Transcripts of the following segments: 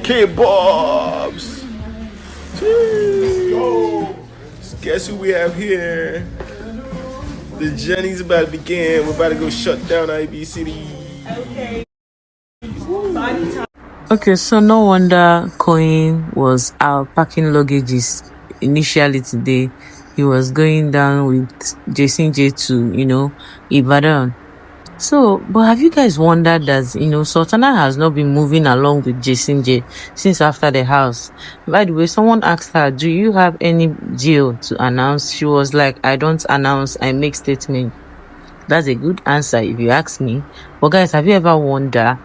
K-Bobs! Guess who we have here? The journey's about to begin. We're about to go shut down IB City. Okay, so no wonder Koyin was out packing luggages initially today. He was going down with Jason Jae to, Ibadan. So, but have you guys wondered that, Sultana has not been moving along with Jason Jae since after the house? By the way, someone asked her, do you have any deal to announce? She was like, I don't announce, I make statement. That's a good answer if you ask me. But guys, have you ever wondered?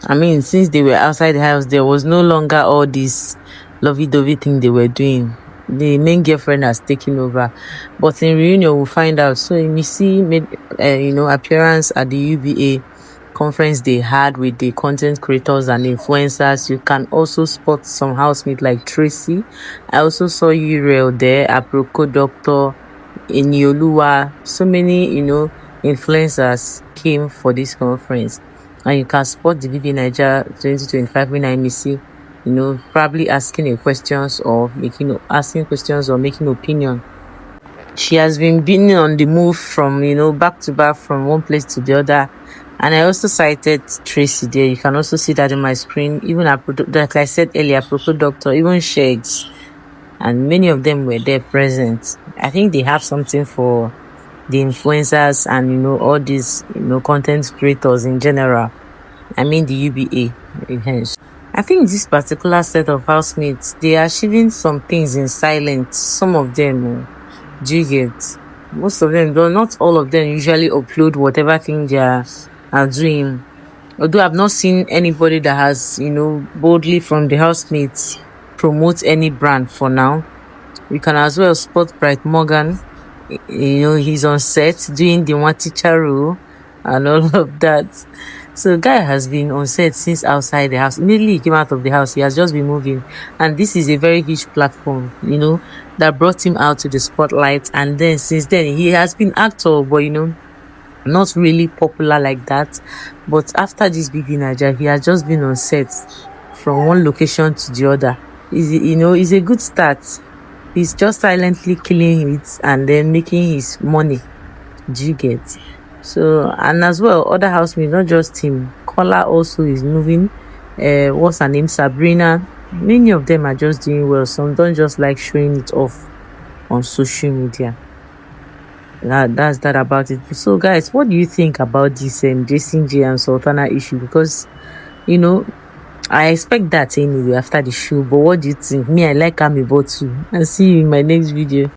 I mean, since they were outside the house, there was no longer all this lovey-dovey thing they were doing. The main girlfriend has taken over. But in reunion, we'll find out. So Imisi made, appearance at the UBA conference they had with the content creators and influencers. You can also spot some housemates like Tracy. I also saw Uriel there, Aproko Doctor, Enioluwa. So many, influencers came for this conference. And you can spot the BBNaija 2025 winner Imisi, probably asking questions or making opinion. She has been on the move from, back to back from one place to the other. And I also cited Tracy there. You can also see that in my screen. Even, like I said earlier, Apropos Doctor, even Shades. And many of them were there present. I think they have something for the influencers and, all these, content creators in general. I mean the UBA. I think this particular set of housemates, they are achieving some things in silence. Some of them, do you get? Most of them, though not all of them, usually upload whatever thing they are doing. Although I've not seen anybody that has, boldly from the housemates promote any brand for now. We can as well spot Bright Morgan. He's on set doing the one teacher role and all of that. So the guy has been on set since outside the house. Immediately he came out of the house, he has just been moving. And this is a very huge platform, that brought him out to the spotlight. And then since then, he has been actor, but, not really popular like that. But after this BBNaija, he has just been on set from one location to the other. It's a good start. He's just silently killing it and then making his money. Do you get? So, and as well, other housemates, not just him. Kola also is moving. What's her name? Sabrina. Many of them are just doing well. Some don't just like showing it off on social media. That's that about it. So, guys, what do you think about this Jason Jae and Sultana issue? Because, I expect that anyway after the show. But what do you think? Me, I like Amiibo too. I'll see you in my next video.